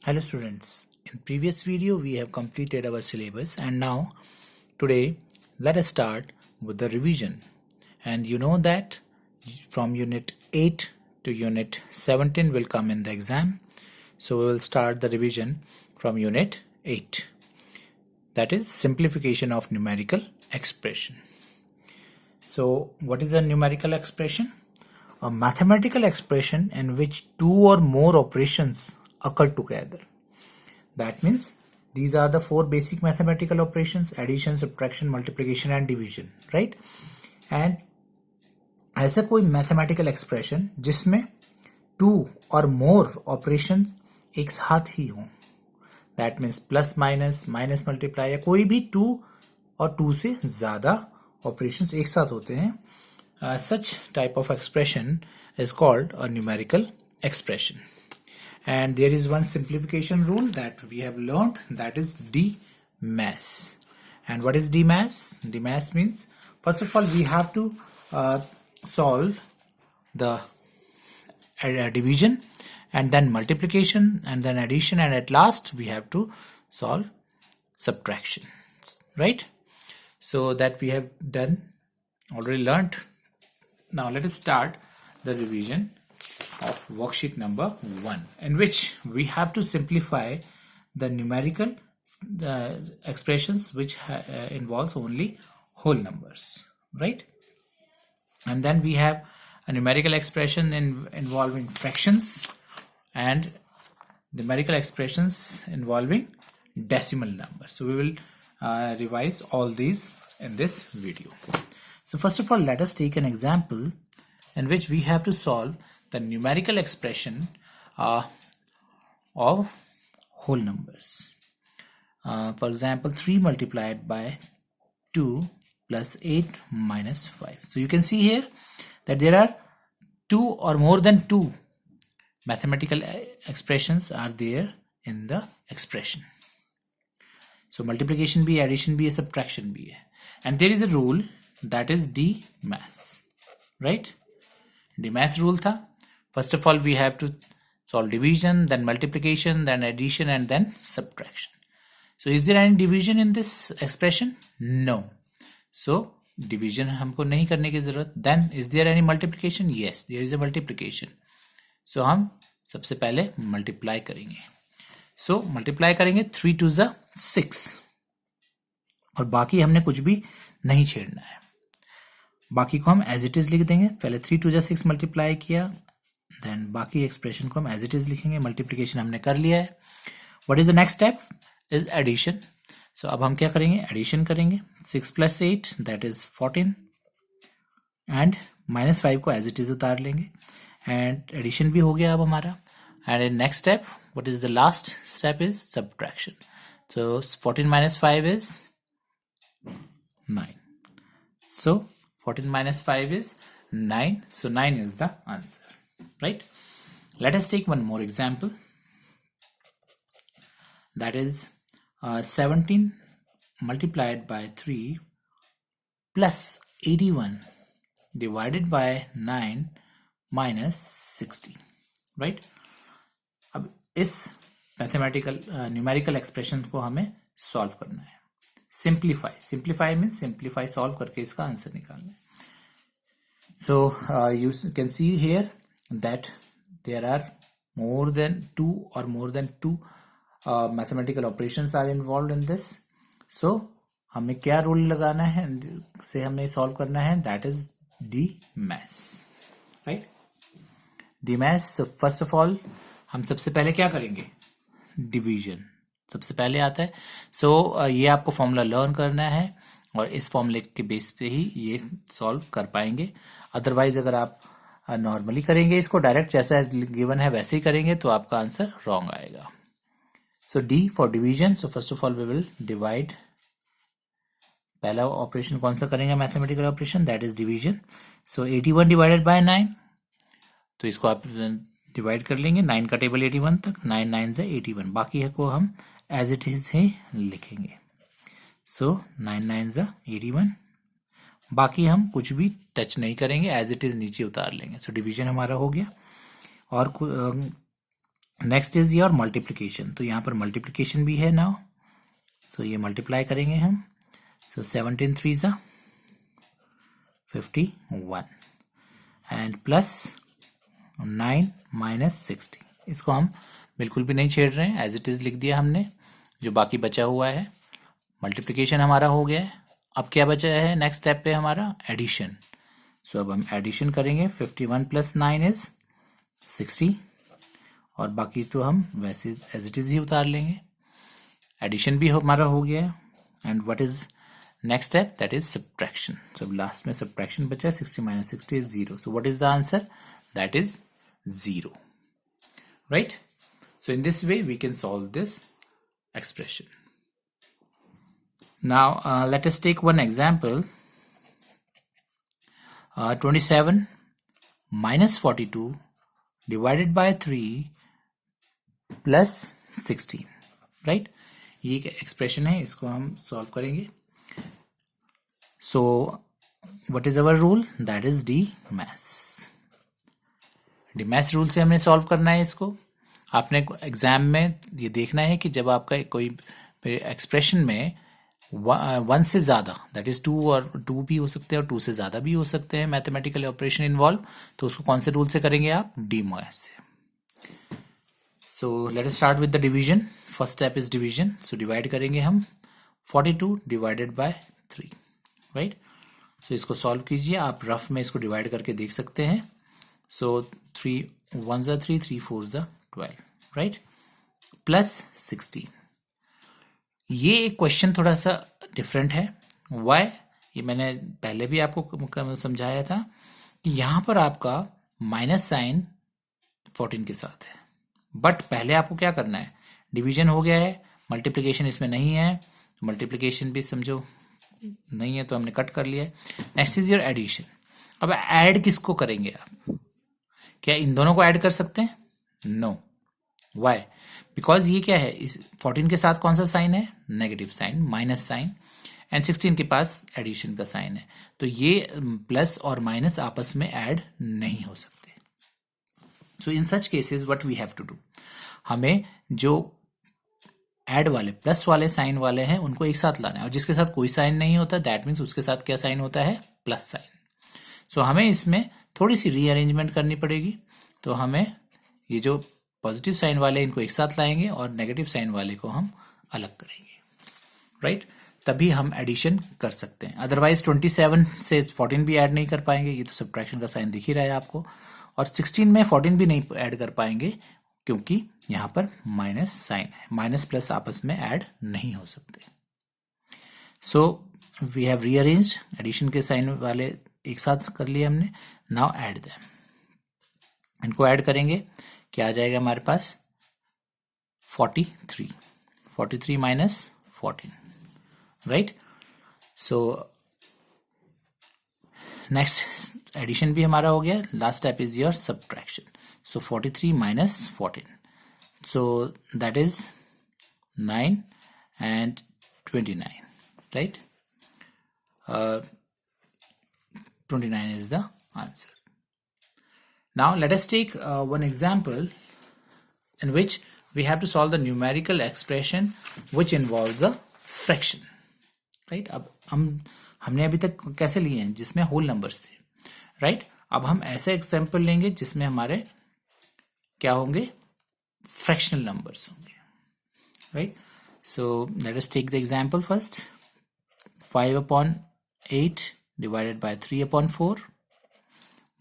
Hello students, in previous video we have completed our syllabus and now today let us start with the revision. And you know that from unit 8 to unit 17 will come in the exam. So we will start the revision from unit 8, that is simplification of numerical expression. So what is a numerical expression? A mathematical expression in which two or more operations occur together. That means these are the four basic mathematical operations: addition, subtraction, multiplication and division, right? And ऐसा कोई mathematical expression जिसमें two or more operations एक साथ ही हों, that means plus minus, minus multiply या कोई भी two और two से ज़्यादा operations एक साथ होते हैं, such type of expression is called a numerical expression. And there is one simplification rule that we have learned, that is DMAS. And what is DMAS? DMAS means, first of all, we have to solve the division and then multiplication and then addition, and at last we have to solve subtraction, right? So that we have done, already learned. Now let us start the revision of worksheet number 1, in which we have to simplify the numerical expressions which involves only whole numbers, right? And then we have a numerical expression involving fractions and numerical expressions involving decimal numbers. So we will revise all these in this video. So first of all, let us take an example in which we have to solve the numerical expression of whole numbers. For example, 3 multiplied by 2 plus 8 minus 5. So you can see here that there are two or more than two mathematical expressions are there in the expression. So multiplication भी, addition भी, subtraction भी है. And there is a rule, that is DMAS, right? DMAS rule था. First of all, we have to solve division, then multiplication, then addition, and then subtraction. So is there any division in this expression? No. So division हमको नहीं करने की जरूरत. Then is there any multiplication? Yes, there is a multiplication. So हम सबसे पहले multiply करेंगे. So multiply करेंगे 3 to the 6 और बाकी हमने कुछ भी नहीं छेड़ना है. बाकी को हम एज इट इज लिख देंगे. पहले 3 to the 6 मल्टीप्लाई किया, देन बाकी एक्सप्रेशन को हम एज इट इज लिखेंगे. मल्टीप्लिकेशन हमने कर लिया है. What is the next step? Is addition. So अब हम क्या करेंगे? एडिशन करेंगे. 6 plus 8 that is 14 and minus 5 को एज इट इज उतार लेंगे एंड एडिशन भी हो गया अब हमारा. And in next step, what is the last step? Is subtraction. So 14 minus 5 is 9. So 14 minus 5 is 9. So 9 is the answer, right? Let us take one more example. That is 17 multiplied by 3 plus 81 divided by 9 minus 60, right? अब इस mathematical numerical expression को हमें solve करना है. Simplify means simplify, solve करके इसका answer निकालना है. So you can see here that there are more than two mathematical operations are involved in this. So हमें क्या रूल लगाना है से हमें सॉल्व करना है? That is DMAS, right? DMAS. So first of all, हम सबसे पहले क्या करेंगे? डिवीजन सबसे पहले आता है. सो ये आपको फॉर्मूला लर्न करना है और इस फॉर्मूले के बेस पे ही ये सॉल्व कर पाएंगे. अदरवाइज अगर आप नॉर्मली करेंगे, इसको डायरेक्ट जैसा गिवन है वैसे ही करेंगे, तो आपका आंसर रॉन्ग आएगा. So D for division. So first of all we will divide. पहला ऑपरेशन कौन सा करेंगे? Mathematical operation, that is division. So 81 divided by 9, तो इसको आप डिवाइड कर लेंगे. 9 का टेबल 81 तक, 9 9 से 81. बाकी है को हम एज इट इज ही लिखेंगे. सो 9 9 से 81. बाकी हम कुछ भी टच नहीं करेंगे, एज इट इज नीचे उतार लेंगे. सो डिवीजन हमारा हो गया. और नेक्स्ट इज योर मल्टीप्लीकेशन, तो यहाँ पर मल्टीप्लीकेशन भी है नाउ, सो ये मल्टीप्लाई करेंगे हम, सो 17 3 ज़ा 51 एंड प्लस 9 माइनस 60, इसको हम बिल्कुल भी नहीं छेड़ रहे हैं, एज इट इज लिख दिया हमने। जो बाकी बचा हुआ है मल्टीप्लिकेशन हमारा हो गया है। अब क्या बचा है नेक्स्ट स्टेप पे हमारा एडिशन। सो अब हम एडिशन करेंगे, 51 प्लस 9 इज 60 और बाकी तो हम वैसे एज इट इज ही उतार लेंगे। एडिशन भी हमारा हो गया है and what is next step, that is subtraction. So last में सब्ट्रैक्शन बचा है, 60 minus 60 is 0। So what is the answer, that is 0, right? So in this way we can solve this expression. Now let us take one example. 27 minus 42 divided by 3 plus 16, right? ये एक expression है, इसको हम solve करेंगे। So what is our rule? That is DMAS. DMAS rule से हमने solve करना है इसको। आपने एग्जाम में ये देखना है कि जब आपका कोई एक्सप्रेशन में 1 से ज़्यादा, दैट इज 2 और 2 भी हो सकते हैं और 2 से ज़्यादा भी हो सकते हैं मैथमेटिकल ऑपरेशन इन्वॉल्व, तो उसको कौन से रूल से करेंगे आप, DMAS से। सो let us start with the division. First step is division. So divide करेंगे हम 42 डिवाइडेड बाय 3, राइट? सो इसको सॉल्व कीजिए, आप रफ में इसको डिवाइड करके देख सकते हैं। सो 3 1 ज़ा 3, 3 4 ज़ा 12, राइट? प्लस 16। ये एक क्वेश्चन थोड़ा सा डिफरेंट है। वाई? ये मैंने पहले भी आपको समझाया था कि यहाँ पर आपका माइनस साइन 14 के साथ है, बट पहले आपको क्या करना है, डिवीजन हो गया है, मल्टीप्लिकेशन इसमें नहीं है, मल्टीप्लिकेशन भी समझो नहीं है तो हमने कट कर लिया है। Next is your addition. अब ऐड किसको करेंगे आप, क्या इन दोनों को ऐड कर सकते हैं? नो। वाई? बिकॉज ये क्या है, इस 14 के साथ कौन सा साइन है, negative sign, minus sign, and 16 के पास एडिशन का साइन है, तो ये प्लस और माइनस आपस में ऐड नहीं हो सकते। So in such cases what we have to do, हमें जो ऐड वाले प्लस वाले साइन वाले हैं उनको एक साथ लाना है, और जिसके साथ कोई साइन नहीं होता दैट मीन्स उसके साथ क्या साइन होता है, प्लस साइन। सो हमें इसमें थोड़ी सी रीअरेंजमेंट करनी पड़ेगी, तो हमें ये जो पॉजिटिव साइन वाले इनको एक साथ लाएंगे और नेगेटिव साइन वाले को हम अलग करेंगे, राइट? तभी हम एडिशन कर सकते हैं, अदरवाइज 27 से 14 भी ऐड नहीं कर पाएंगे, ये तो सब्ट्रैक्शन का साइन दिख ही रहा है आपको, और 16 में 14 भी नहीं ऐड कर पाएंगे क्योंकि यहाँ पर माइनस साइन है, माइनस प्लस आपस में ऐड नहीं हो सकते। So we have rearranged, addition के साइन वाले एक साथ कर लिए हमने, नाउ ऐड देम। इनको ऐड करेंगे, क्या आ जाएगा हमारे पास, 43 minus 14, right? So next addition भी हमारा हो गया, last step is your subtraction. So 43 minus 14, so that is 9 and 29, right? 29 is the answer. Now let us take one example in which we have to solve the numerical expression which involves the fraction, right? अब हमने अभी तक कैसे लिए हैं, जिसमें whole numbers थे, right? अब हम ऐसे एग्जाम्पल लेंगे जिसमें हमारे क्या होंगे, फ्रैक्शनल नंबर्स होंगे, right? So let us take the example first. 5/8 divided by 3/4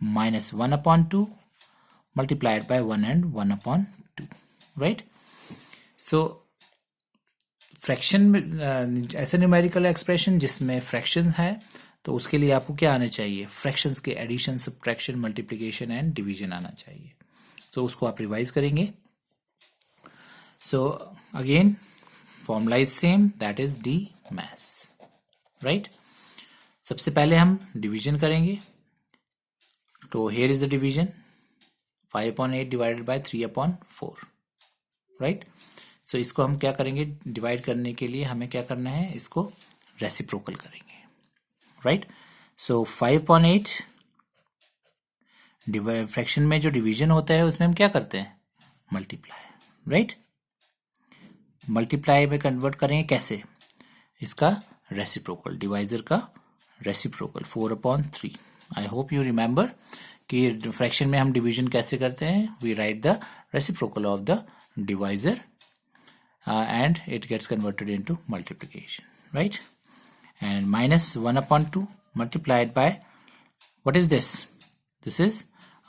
minus 1/2 multiplied by 1 and 1/2, right? So fraction में ऐसे न्यूमेरिकल एक्सप्रेशन जिसमें फ्रैक्शन है, तो उसके लिए आपको क्या आना चाहिए, फ्रैक्शंस के addition, subtraction, multiplication and division आना चाहिए। तो उसको आप रिवाइज करेंगे। So again formula is same, that is DMAS, right? सबसे पहले हम डिवीजन करेंगे, तो here is the division, 5/8 divided by 3/4, right? So इसको हम क्या करेंगे, डिवाइड करने के लिए हमें क्या करना है, इसको रेसिप्रोकल करेंगे, राइट? सो 5/8 फ्रैक्शन में जो डिवीजन होता है उसमें हम क्या करते हैं, मल्टीप्लाई, राइट। मल्टीप्लाई में कन्वर्ट करेंगे कैसे, इसका रेसिप्रोकल, डिवाइजर का reciprocal 4/3। I hope you remember कि फ्रैक्शन में हम डिवीजन कैसे करते हैं, we write the reciprocal of the divisor and it gets converted into multiplication, right? And minus 1/2 multiplied by, what is this? This is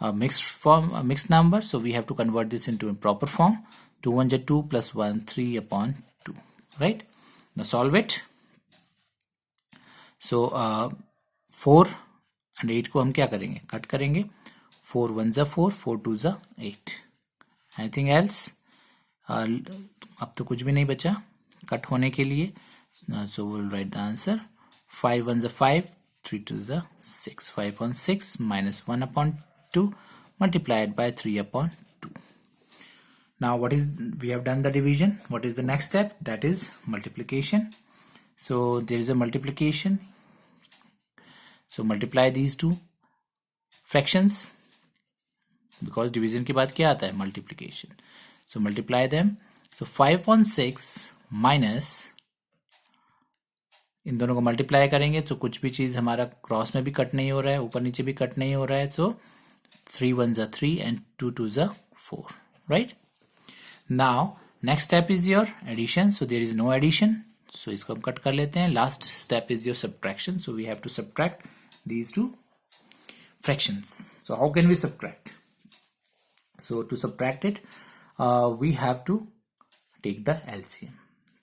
a mixed form, a mixed number, so we have to convert this into a proper form. 2 1 2 plus 1 3/2, right? Now solve it. So 4 and 8 को हम क्या करेंगे, cut करेंगे. 4 1 4, 4 2 8. Anything else? अब तो कुछ भी नहीं बचा कट होने के लिए. So we'll write the answer. 5 1 5, 3 2 6. 5/6 minus 1/2 multiplied by 3/2. Now what is, we have done the division. What is the next step? That is multiplication. So there is a multiplication. So multiply these two fractions, because division के बाद क्या आता है, multiplication. So multiply them. So 5/6 minus, इन दोनों को multiply करेंगे तो कुछ भी चीज हमारा क्रॉस में भी कट नहीं हो रहा है, ऊपर नीचे भी कट नहीं हो रहा है. So 3 1 3 and 2 2 4, right? Now next step is your addition. So there is no addition, so इसको हम कट कर लेते हैं. Last step is your subtraction. So we have to subtract these two fractions. So how can we subtract? So to subtract it, we have to take the LCM.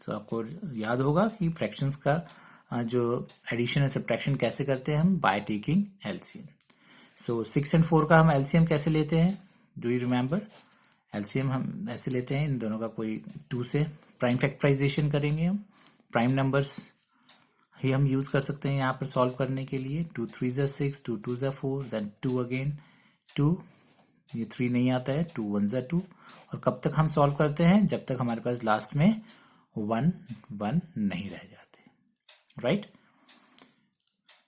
So आपको याद होगा कि fractions का जो addition और subtraction कैसे करते हैं हम, by taking LCM. So 6 and 4 का हम LCM कैसे लेते हैं, do you remember? LCM हम ऐसे लेते हैं, इन दोनों का कोई 2 से प्राइम फैक्टराइजेशन करेंगे हम. प्राइम नंबर्स ही हम यूज कर सकते हैं यहाँ पर सॉल्व करने के लिए. 2 3 6, 2 2 4, then 2 again 2, ये 3 नहीं आता है, 2 1 2. और कब तक हम सॉल्व करते हैं, जब तक हमारे पास लास्ट में 1 1 नहीं रह जाते, right?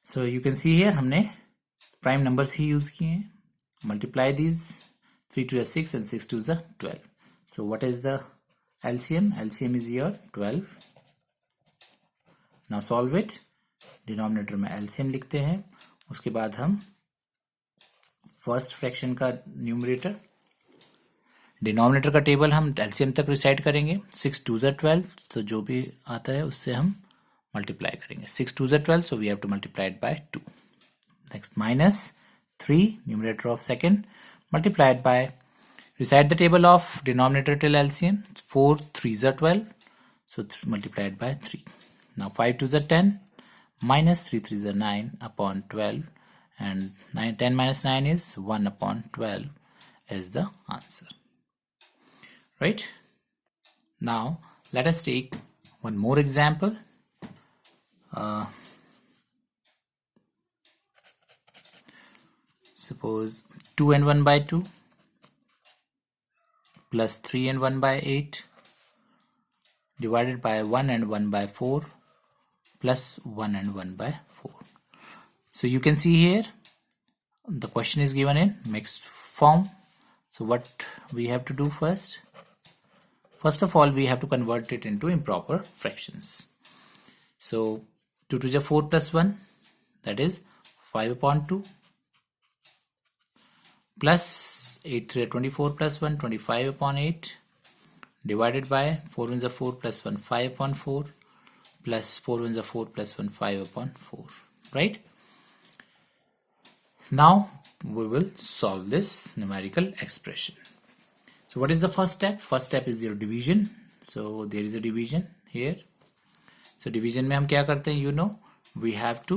So you can see here हमने प्राइम नंबर्स ही यूज किए हैं. Multiply these, 3 2 6 and 6 2 12. So what is the LCM? LCM is your 12. Now solve it. Denominator में LCM लिखते हैं, उसके बाद हम फर्स्ट फ्रैक्शन का न्यूमरेटर, डिनोमिनेटर का टेबल हम LCM तक रिसाइड करेंगे. 6 2 12, तो जो भी आता है उससे हम मल्टीप्लाई करेंगे. 6 2 12, so we have to multiply it by 2. Next minus 3, numerator of second, multiplied by, recite the table of denominator till LCM. 4 3 12, so multiplied by 3. Now 5 2 10, minus 3 3 9/12, and 10 minus 9 is 1/12 is the answer, right? Now let us take one more example. Suppose 2 and 1 by 2 plus 3 and 1 by 8 divided by 1 and 1 by 4 plus 1 and 1 by 4. So you can see here the question is given in mixed form. So what we have to do first? First of all, we have to convert it into improper fractions. So 2 to the 4 plus 1, that is 5/2, plus 8 3 24 plus 1, 25/8, divided by 4 1 4 plus 1, 5/4, plus 4 1 4 plus 1, 5/4, right? Now we will solve this numerical expression. So what is the first step? First step is your division. So there is a division here. So division में हम क्या करते हैं? You know, we have to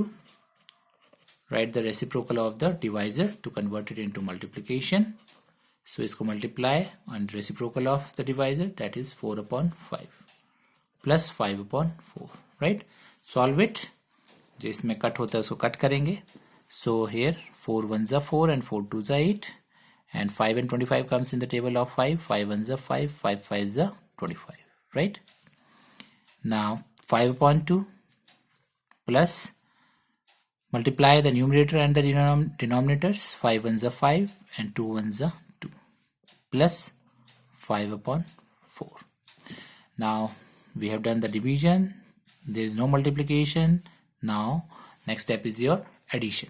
write the reciprocal of the divisor to convert it into multiplication. So इसको multiply and reciprocal of the divisor, that is 4/5 plus 5/4, right? Solve it. जो इसमें cut होता है उसको कट करेंगे. So here 4 1 4 and 4 2 8, and 5 and 25 comes in the table of 5. 5 1 5, 5 5 25, right? Now 5/2 plus, multiply the numerator and the denominators. 5 1 5 and 2 1 2, plus 5/4, 4. Now we have done the division. There is no multiplication. Now next step is your addition.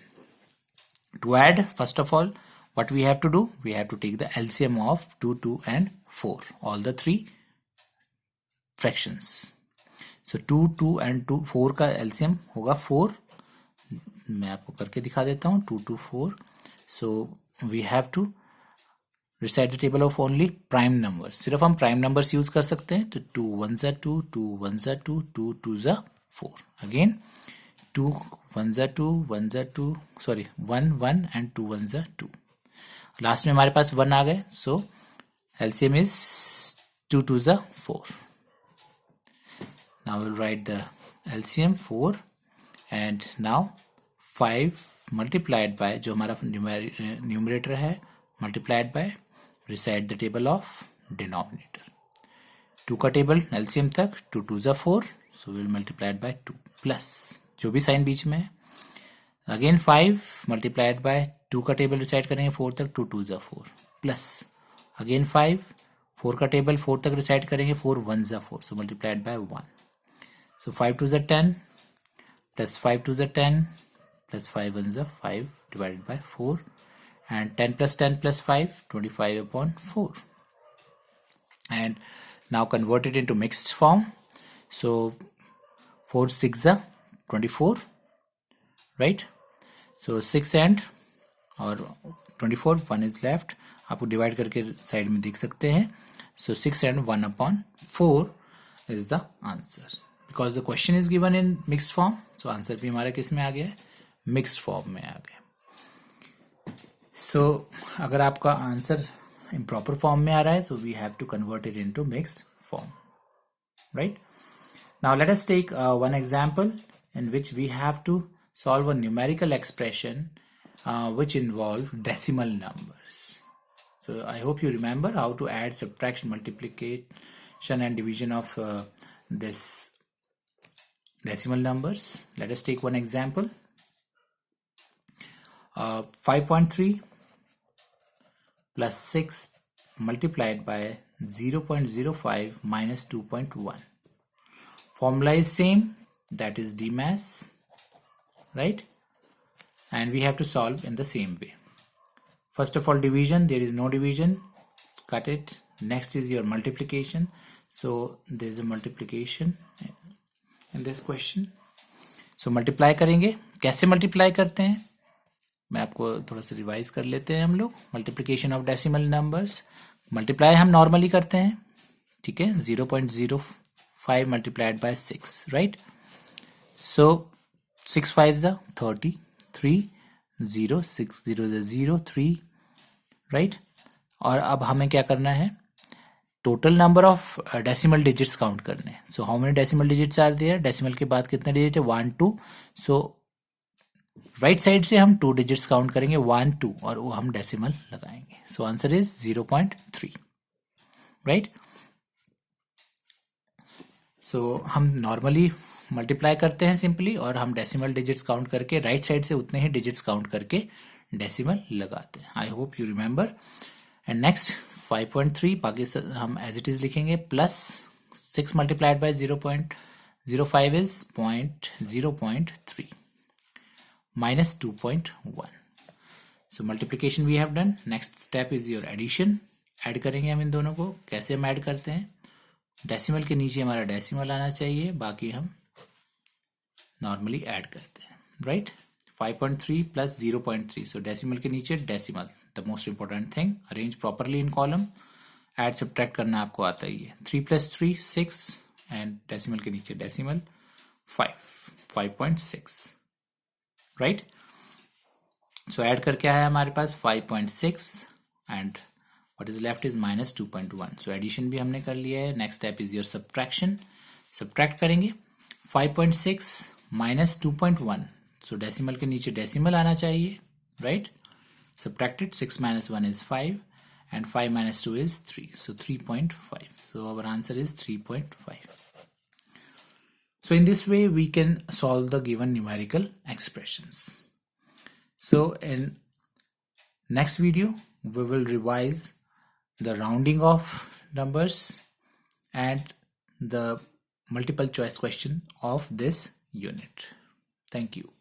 To add, first of all, what we have to do? We have to take the LCM of 2, 2 and 4. All the three fractions. So 2, 2 and 2, 4 का LCM होगा 4. मैं आपको करके दिखा देता हूँ. 2, 2, 4. So we have to recite the table of only prime numbers. सिर्फ हम prime numbers use कर सकते हैं. तो 2 1s are 2, 2 1s are 2, 2 2s are 4. Again 2 1s are 2, 1s are 2. Sorry, 1 1 and 2 1s are 2. Last में हमारे पास 1 आ गए. So LCM is 2 2s are 4. Now we'll write the LCM 4 and now 5 multiplied by जो हमारा numerator है multiplied by recite the table of denominator. 2 का table LCM तक 2 2s are 4, so we will multiply it by 2 plus जो भी sign बीच में है. Again 5 multiplied by 2 का टेबल रिसाइड करेंगे 4 तक 2 2s are 4 plus again 5 4 का टेबल 4 तक रिसाइड करेंगे 4 1s are 4, so multiplied by 1. So 5 2s are 10 plus 5 2s are 10 plus 5 1s are 5 divided by 4 and 10 plus 10 plus 5 25 upon 4. And now convert it into mixed form. So 4 6 are 24, right? So 6 and और 24 1 is left. आपको divide करके side में देख सकते हैं. So 6 and 1 upon 4 is the answer. Because the question is given in mixed form, so answer भी हमारा किस में आ गया है? Mixed form में आ गया. So अगर आपका आंसर improper form में आ रहा है, so we have to convert it into mixed form, right? Now let us take one example in which we have to solve a numerical expression which involve decimal numbers. So I hope you remember how to add, subtraction, multiplication and division of this decimal numbers. Let us take one example. 5.3 plus 6 multiplied by 0.05 minus 2.1. Formula is same, that is DMAS, right? And we have to solve in the same way. First of all, division, there is no division, cut it. Next is your multiplication. So there is a multiplication in this question. So multiply करेंगे. कैसे multiply करते हैं मैं आपको थोड़ा सा revise कर लेते हैं. हम लोग multiplication of decimal numbers, multiply हम नॉर्मली करते हैं, ठीक है. 0.05 multiplied by 6, right. So 6 5s are 30, 3 0 6 0 0 3, right. और अब हमें क्या करना है? Total number of decimal digits count करने हैं. So how many decimal digits are there? Decimal के बाद कितने डिजिट है? 1 2. सो राइट साइड से हम 2 डिजिट्स काउंट करेंगे, 1 2, और वो हम डेसिमल लगाएंगे. So answer is 0.3, right. So हम नॉर्मली मल्टीप्लाई करते हैं सिंपली, और हम डेसिमल डिजिट्स काउंट करके राइट साइड से उतने ही डिजिट्स काउंट करके डेसिमल लगाते हैं. I hope you remember. And next 5.3 बाकी हम एज इट इज लिखेंगे, plus 6 multiplied by 0.05 is 0.3 minus 2.1. So multiplication we have done. Next step is your addition. Add करेंगे हम इन दोनों को. कैसे हम ऐड करते हैं? डेसिमल के नीचे हमारा डेसिमल आना चाहिए, बाकी हम नॉर्मली ऐड करते हैं, राइट. 5.3 प्लस 0.3. सो डेसिमल के नीचे decimal, the most important thing. Arrange properly in column. Add subtract करना आपको आता ही है. 3 + 3 6 एंड डेसिमल के नीचे डेसिमल 5.6, राइट. सो ऐड करके आया हमारे पास 5.6 and what is left is minus 2.1. So addition भी हमने कर लिया है. Next step is your subtraction. Subtract करेंगे. 5.6 माइनस 2.1. सो डेसिमल के नीचे डेसिमल आना चाहिए, right. Subtracted. 6 minus 1 is 5 and 5 minus 2 is 3. So 3.5. So our answer is 3.5. So in this way we can solve the given numerical expressions. So in next video we will revise the rounding of numbers and the multiple choice question of this unit. Thank you.